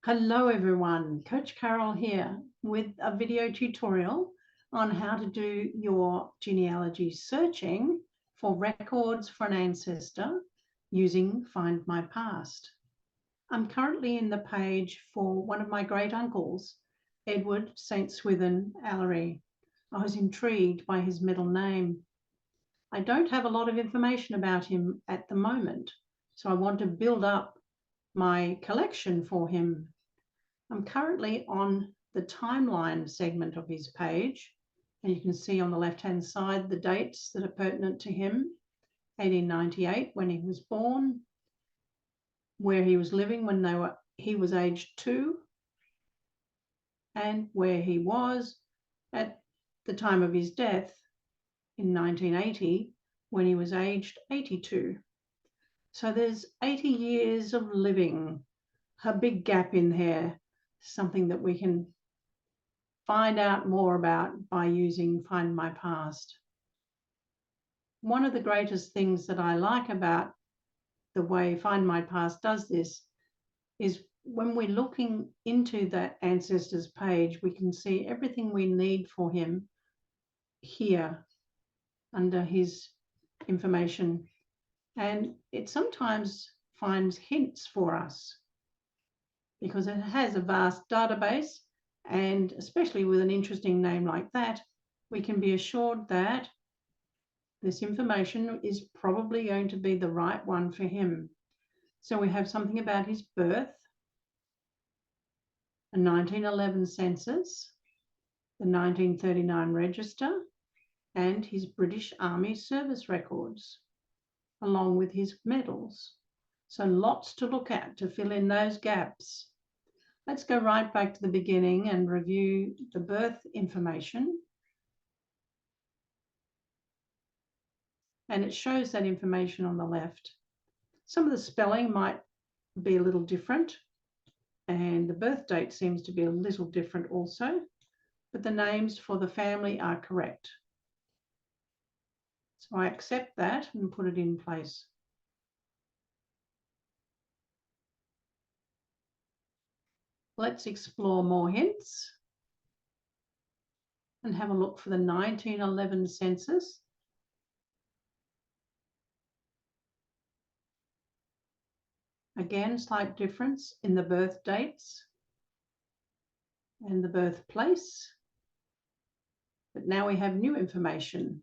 Hello everyone, Coach Carol here with a video tutorial on how to do your genealogy searching for records for an ancestor using Find My Past. I'm currently in the page for one of my great uncles, Edward St. Swithin Allery. I was intrigued by his middle name. I don't have a lot of information about him at the moment, so I want to build up my collection for him. I'm currently on the timeline segment of his page, and you can see on the left-hand side the dates that are pertinent to him. 1898, when he was born, where he was living when he was aged 2, and where he was at the time of his death in 1980, when he was aged 82. So there's 80 years of living, a big gap in there, something that we can find out more about by using Find My Past. One of the greatest things that I like about the way Find My Past does this is when we're looking into that ancestors page, we can see everything we need for him here under his information. And it sometimes finds hints for us because it has a vast database, and especially with an interesting name like that, we can be assured that this information is probably going to be the right one for him. So we have something about his birth, a 1911 census, the 1939 register, and his British Army service records, along with his medals. So lots to look at to fill in those gaps. Let's go right back to the beginning and review the birth information. And it shows that information on the left. Some of the spelling might be a little different, and the birth date seems to be a little different also, but the names for the family are correct. So I accept that and put it in place. Let's explore more hints and have a look for the 1911 census. Again, slight difference in the birth dates and the birthplace. But now we have new information.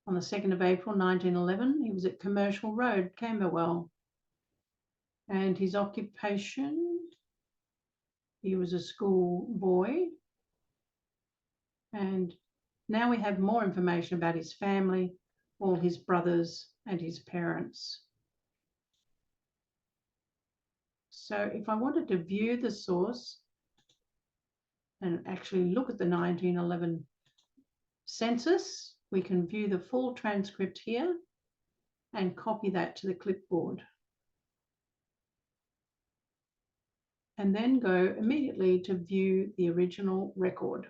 On the 2nd of April, 1911, he was at Commercial Road, Camberwell. And his occupation, he was a school boy. And now we have more information about his family, all his brothers and his parents. So if I wanted to view the source and actually look at the 1911 census, we can view the full transcript here and copy that to the clipboard. And then go immediately to view the original record.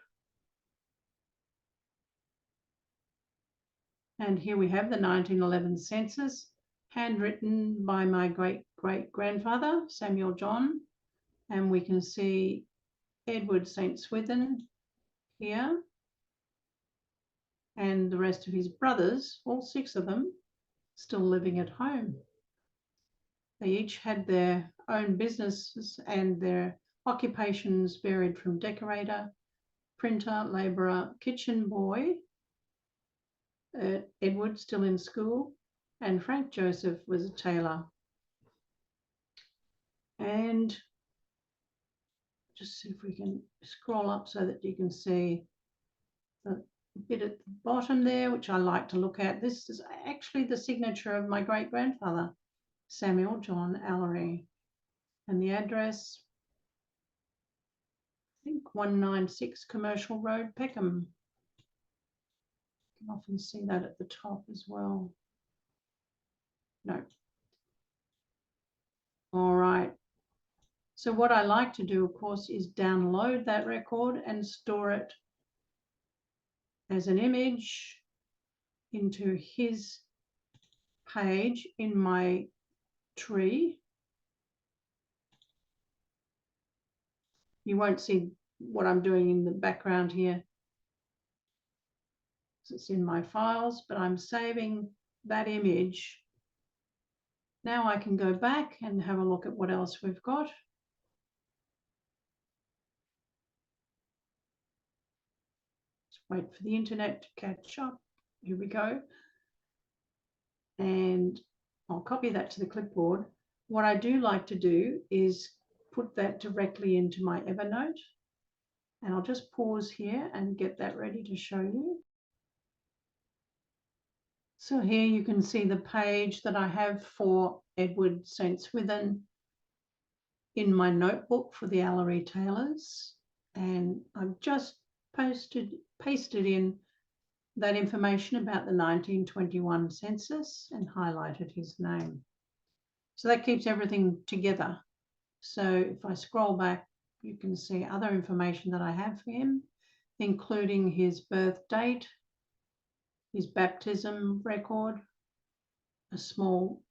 And here we have the 1911 census, handwritten by my great-great-grandfather, Samuel John. And we can see Edward St. Swithin here. And the rest of his brothers, all 6 of them, still living at home. They each had their own businesses and their occupations varied from decorator, printer, labourer, kitchen boy, Edward still in school, and Frank Joseph was a tailor. And just see if we can scroll up so that you can see the bit at the bottom there, which I like to look at. This is actually the signature of my great-grandfather, Samuel John Allery. And the address, I think 196 Commercial Road, Peckham. You can often see that at the top as well. No. All right. So what I like to do, of course, is download that record and store it as an image into his page in my tree. You won't see what I'm doing in the background here. It's in my files, but I'm saving that image. Now I can go back and have a look at what else we've got. Just wait for the internet to catch up. Here we go. And I'll copy that to the clipboard. What I do like to do is put that directly into my Evernote. And I'll just pause here and get that ready to show you. So here you can see the page that I have for Edward St. Swithin in my notebook for the Allery Taylors. And I've just pasted in that information about the 1921 census and highlighted his name. So that keeps everything together. So if I scroll back, you can see other information that I have for him, including his birth date, his baptism record, a small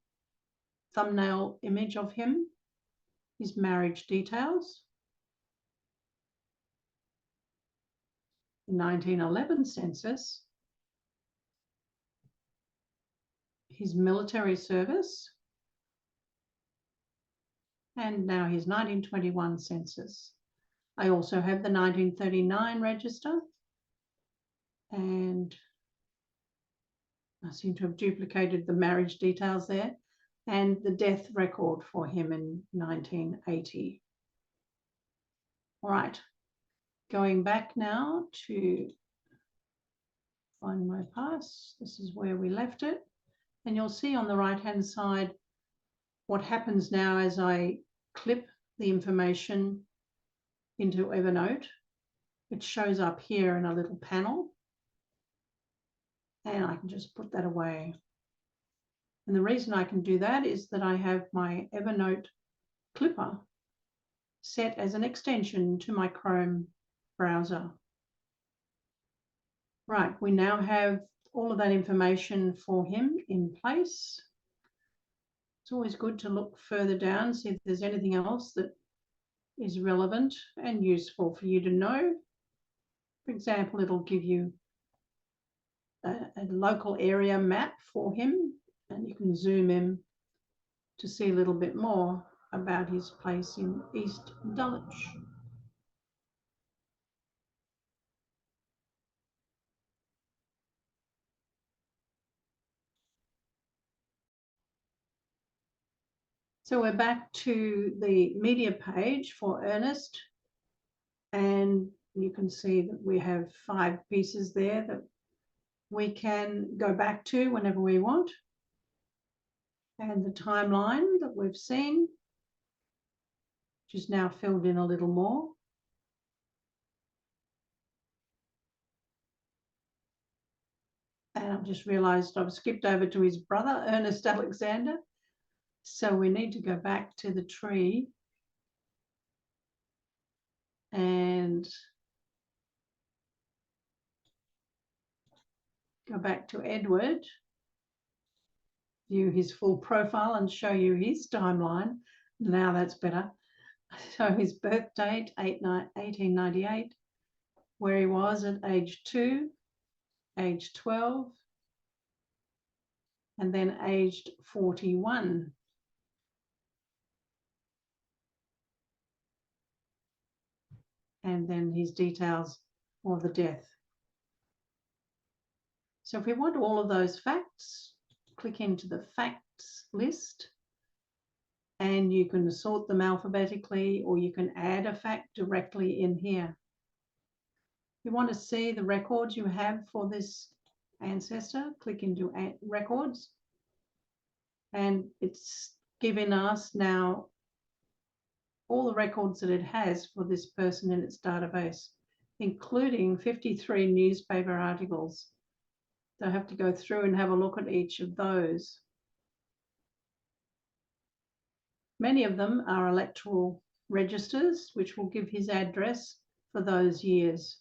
thumbnail image of him, his marriage details, the 1911 census, his military service, and now his 1921 census. I also have the 1939 register, and I seem to have duplicated the marriage details there, and the death record for him in 1980. All right, going back now to find my pass. This is where we left it. And you'll see on the right-hand side what happens now as I clip the information into Evernote. It shows up here in a little panel, and I can just put that away. And the reason I can do that is that I have my Evernote clipper set as an extension to my Chrome browser. Right, we now have all of that information for him in place. It's always good to look further down, see if there's anything else that is relevant and useful for you to know. For example, it'll give you a local area map for him, and you can zoom in to see a little bit more about his place in East Dulwich. So we're back to the media page for Ernest, and you can see that we have 5 pieces there that we can go back to whenever we want. And the timeline that we've seen, which is now filled in a little more. And I've just realised I've skipped over to his brother, Ernest Alexander. So we need to go back to the tree and go back to Edward, view his full profile and show you his timeline. Now that's better. So his birth date, 1898, where he was at age 2, age 12, and then aged 41. And then his details for the death. So if we want all of those facts, click into the facts list, and you can sort them alphabetically, or you can add a fact directly in here. If you want to see the records you have for this ancestor, click into records, and it's given us now all the records that it has for this person in its database, including 53 newspaper articles. So I have to go through and have a look at each of those. Many of them are electoral registers, which will give his address for those years.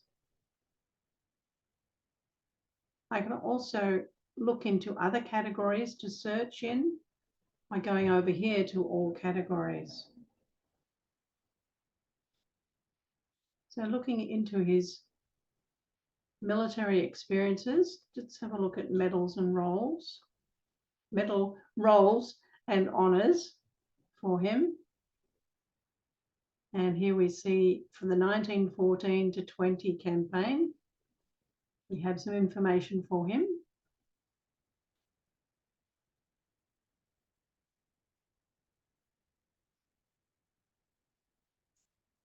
I can also look into other categories to search in by going over here to all categories. So looking into his military experiences, let's have a look at medals and roles. Medal roles and honours for him. And here we see from the 1914 to 20 campaign, we have some information for him.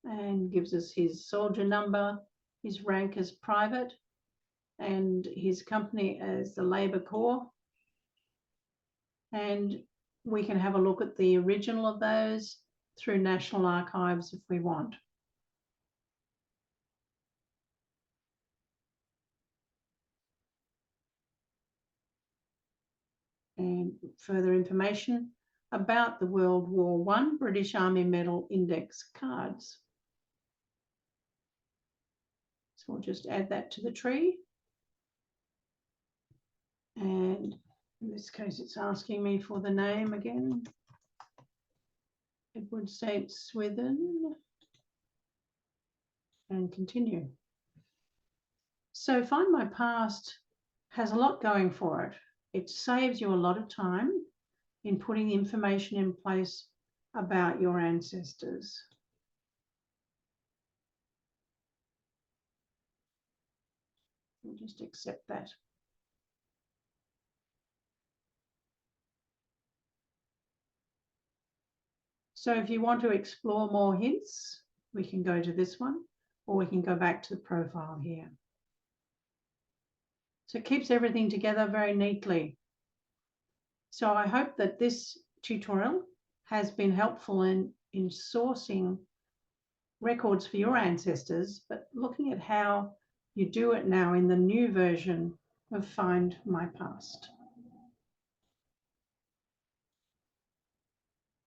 And gives us his soldier number, his rank as private, and his company as the Labour Corps. And we can have a look at the original of those through National Archives if we want. And further information about the World War I British Army Medal Index cards. So we'll just add that to the tree. And in this case, it's asking me for the name again. Edward St. Swithin. And continue. So Find My Past has a lot going for it. It saves you a lot of time in putting information in place about your ancestors. We'll just accept that. So if you want to explore more hints, we can go to this one, or we can go back to the profile here. So it keeps everything together very neatly. So I hope that this tutorial has been helpful in sourcing records for your ancestors, but looking at how you do it now in the new version of Find My Past.